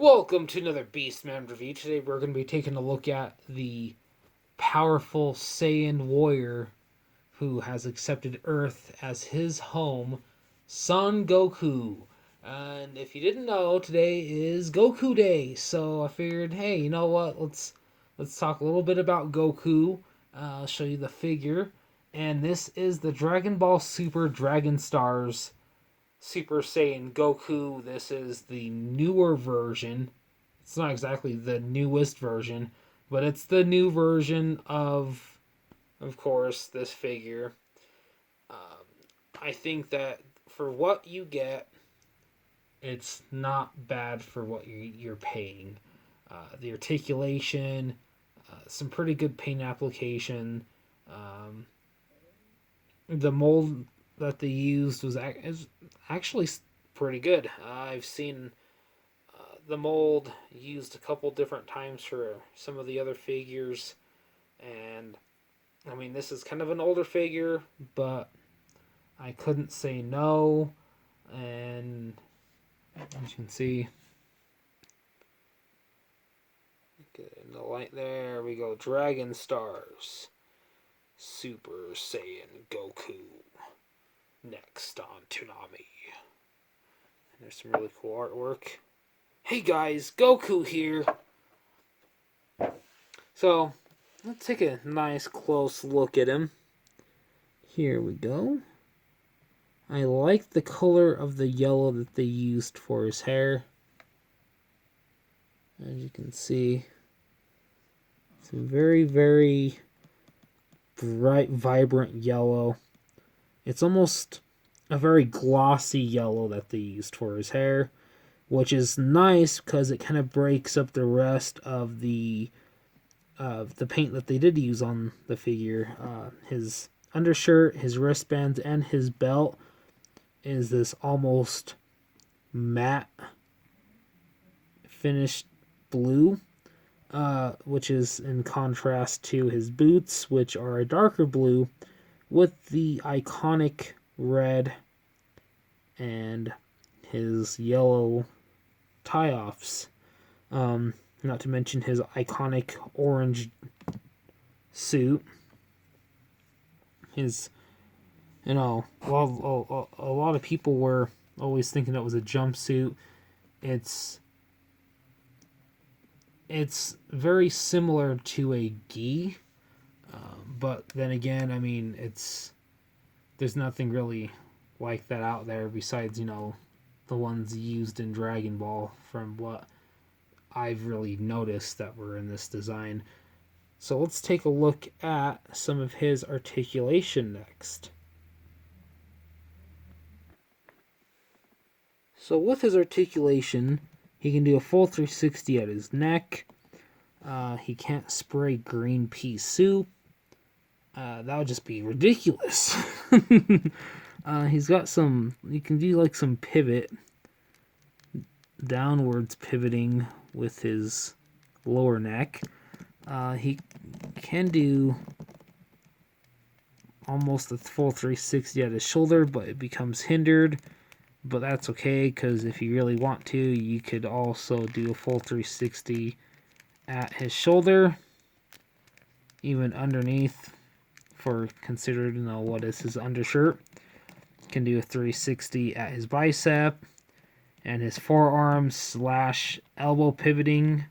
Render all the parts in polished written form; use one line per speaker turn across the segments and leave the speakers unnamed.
Welcome to another Beastman review. Today we're going to be taking a look at the powerful Saiyan warrior who has accepted Earth as his home, Son Goku. And if you didn't know, today is Goku Day, so I figured, hey, you know what? Let's talk a little bit about Goku. I'll show you the figure, and this is the Dragon Ball Super Dragon Stars Super Saiyan Goku. This is the newer version. It's not exactly the newest version, but it's the new version of course, this figure. I think that for what you get, it's not bad for what you're paying. The articulation, some pretty good paint application. Um, the mold that they used is actually pretty good. I've seen the mold used a couple different times for some of the other figures, and I mean, this is kind of an older figure, but I couldn't say no. And as you can see, get in the light, there we go. Dragon Stars Super Saiyan Goku. Next on Toonami. And there's some really cool artwork. Hey guys, Goku here. So, let's take a nice close look at him. Here we go. I like the color of the yellow that they used for his hair. As you can see, it's a very, very bright, vibrant yellow. It's almost a very glossy yellow that they used for his hair, which is nice because it kind of breaks up the rest of the paint that they did use on the figure. His undershirt, his wristbands, and his belt is this almost matte finished blue, which is in contrast to his boots, which are a darker blue with the iconic red and his yellow tie-offs. Not to mention his iconic orange suit. His, a lot of people were always thinking it was a jumpsuit. It's very similar to a gi, but then again, I mean, there's nothing really like that out there besides, the ones used in Dragon Ball from what I've really noticed that were in this design. So let's take a look at some of his articulation next. So with his articulation, he can do a full 360 at his neck. He can't spray green pea soup. That would just be ridiculous. He's got you can do like some pivot, downwards pivoting with his lower neck. He can do almost a full 360 at his shoulder, but it becomes hindered. But that's okay, because if you really want to, you could also do a full 360 at his shoulder, even underneath, for considered, what is his undershirt. Can do a 360 at his bicep and his forearm / elbow pivoting,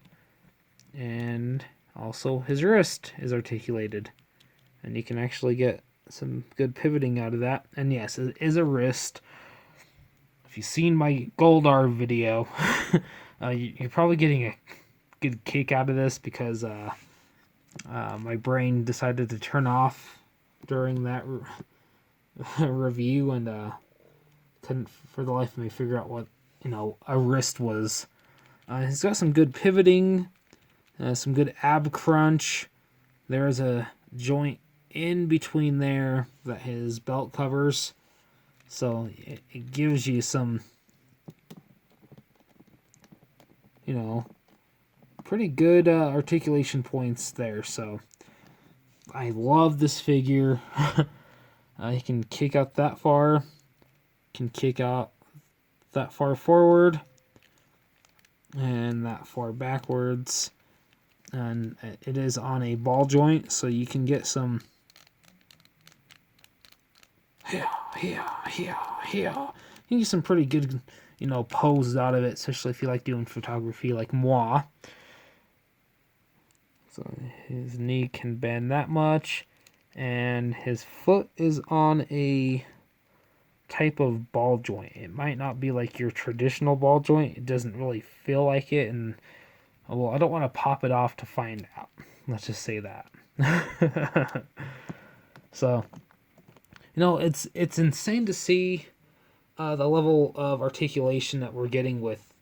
and also his wrist is articulated, and you can actually get some good pivoting out of that. And yes, it is a wrist. If you've seen my Goldar video, you're probably getting a good kick out of this, because my brain decided to turn off during that review, and couldn't for the life of me figure out what a wrist was. He's got some good pivoting, some good ab crunch. There's a joint in between there that his belt covers, so it gives you some pretty good articulation points there. So I love this figure. He can kick out that far, can kick out that far forward, and that far backwards. And it is on a ball joint, so you can get some here. You can get some pretty good, poses out of it, especially if you like doing photography like moi. So his knee can bend that much, and his foot is on a type of ball joint. It might not be like your traditional ball joint. It doesn't really feel like it, and well, I don't want to pop it off to find out. Let's just say that. So, it's insane to see the level of articulation that we're getting with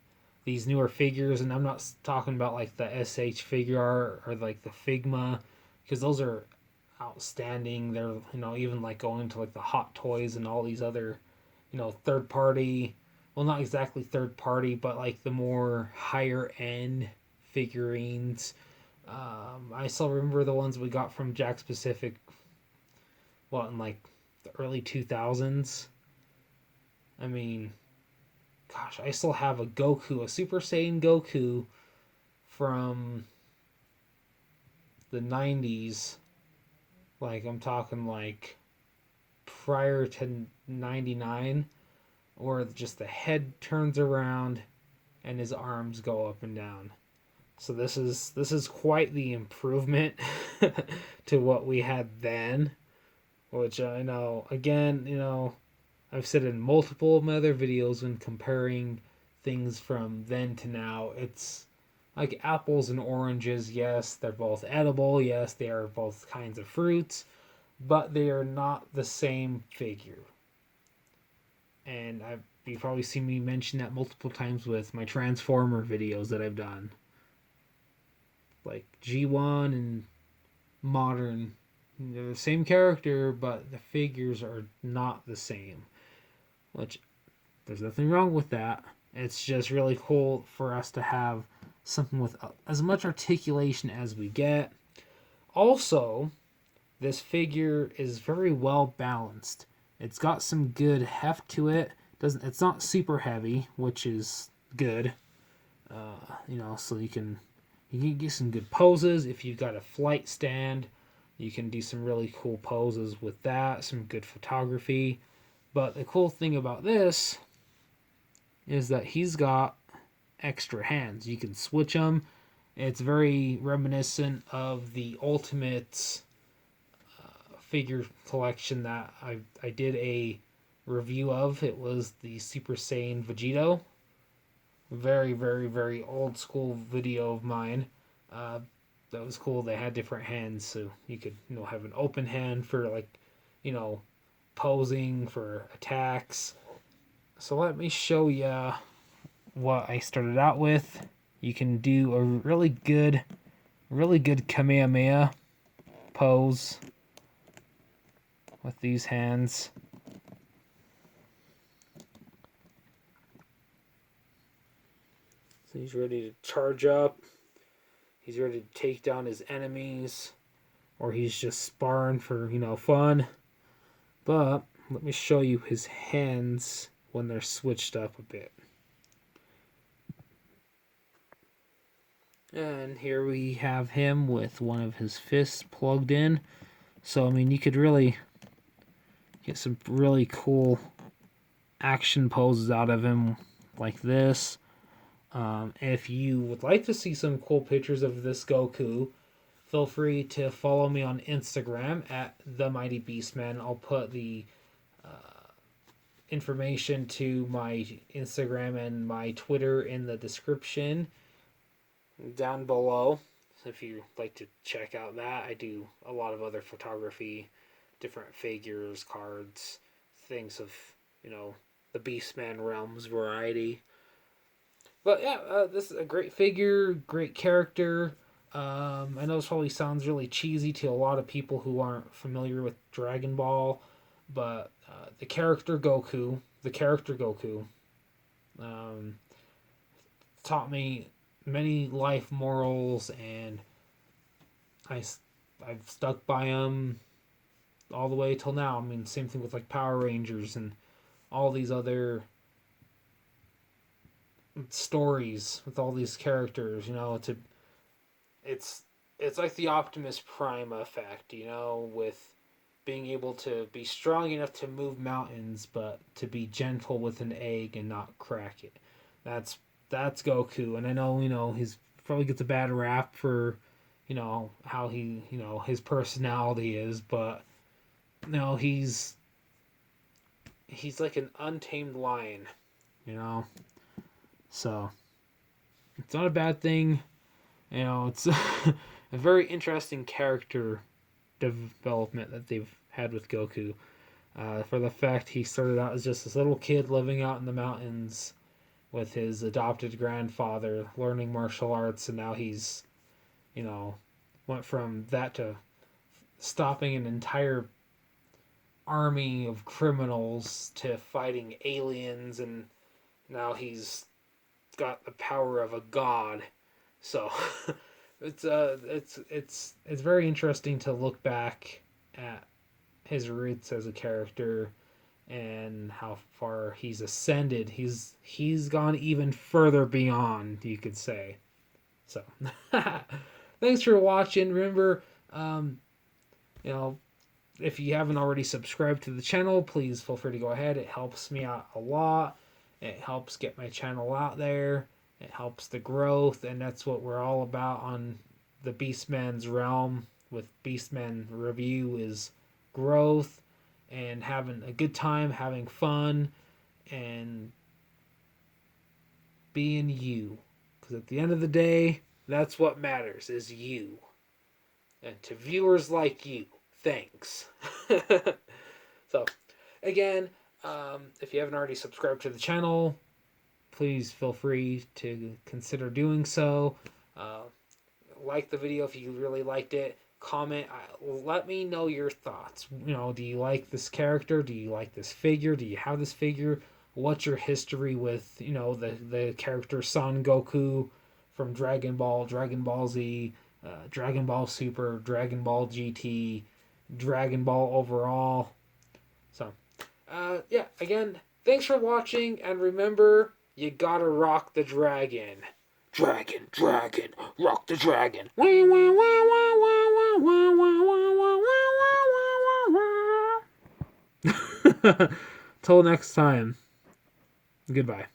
these newer figures, and I'm not talking about like the SH figure art or like the Figma, because those are outstanding. They're even like going into like the Hot Toys and all these other third party, well, not exactly third party, but like the more higher end figurines. I still remember the ones we got from Jack Pacific, well, in like the early 2000s. I mean, gosh, I still have a Goku, a Super Saiyan Goku from the 90s. Like, I'm talking like prior to 99, or just the head turns around and his arms go up and down. So this is quite the improvement to what we had then, which I know, again, I've said in multiple of my other videos when comparing things from then to now, it's like apples and oranges. Yes, they're both edible. Yes, they are both kinds of fruits, but they are not the same figure. And you've probably seen me mention that multiple times with my Transformer videos that I've done. Like G1 and modern, they're the same character, but the figures are not the same. Which, there's nothing wrong with that. It's just really cool for us to have something with as much articulation as we get. Also, this figure is very well balanced. It's got some good heft to it. It's not super heavy, which is good. So you can get some good poses. If you've got a flight stand, you can do some really cool poses with that. Some good photography. But the cool thing about this is that he's got extra hands. You can switch them. It's very reminiscent of the Ultimates figure collection that I did a review of. It was the Super Saiyan Vegito. Very, very, very old school video of mine. That was cool. They had different hands, so you could have an open hand for like posing for attacks. So let me show you what I started out with. You can do a really good Kamehameha pose with these hands. So he's ready to charge up. He's ready to take down his enemies, or he's just sparring for fun. But let me show you his hands when they're switched up a bit. And here we have him with one of his fists plugged in. So, I mean, you could really get some really cool action poses out of him like this. If you would like to see some cool pictures of this Goku, feel free to follow me on Instagram at The Mighty Beastman. I'll put the information to my Instagram and my Twitter in the description down below. So if you'd like to check out that, I do a lot of other photography, different figures, cards, things of, the Beastman Realms variety. But yeah, this is a great figure, great character. I know this probably sounds really cheesy to a lot of people who aren't familiar with Dragon Ball, but the character Goku, taught me many life morals, and I've stuck by them all the way till now. I mean, same thing with like Power Rangers and all these other stories with all these characters. To it's it's like the Optimus Prime effect. With being able to be strong enough to move mountains, but to be gentle with an egg and not crack it. That's that's Goku, and I know he's probably gets a bad rap for how he his personality is, but he's like an untamed lion, you know. So it's not a bad thing. It's a very interesting character development that they've had with Goku. For the fact he started out as just this little kid living out in the mountains with his adopted grandfather, learning martial arts, and now he's, you know, went from that to stopping an entire army of criminals to fighting aliens, and now he's got the power of a god. So it's very interesting to look back at his roots as a character and how far he's ascended. He's gone even further beyond, you could say. So thanks for watching. Remember, you know, if you haven't already subscribed to the channel, please feel free to go ahead. It helps me out a lot. It helps get my channel out there. It helps the growth, and that's what we're all about on the Beastman's realm with Beastman Review is growth and having a good time, having fun, and being you. Because at the end of the day, that's what matters, is you. And to viewers like you, thanks. So, again, if you haven't already subscribed to the channel, please feel free to consider doing so. Like the video if you really liked it. Comment. Let me know your thoughts. Do you like this character? Do you like this figure? Do you have this figure? What's your history with, the character Son Goku from Dragon Ball, Dragon Ball Z, Dragon Ball Super, Dragon Ball GT, Dragon Ball overall? So, yeah, again, thanks for watching, and remember, you gotta rock the dragon. Dragon, dragon, rock the dragon. Till next time, goodbye.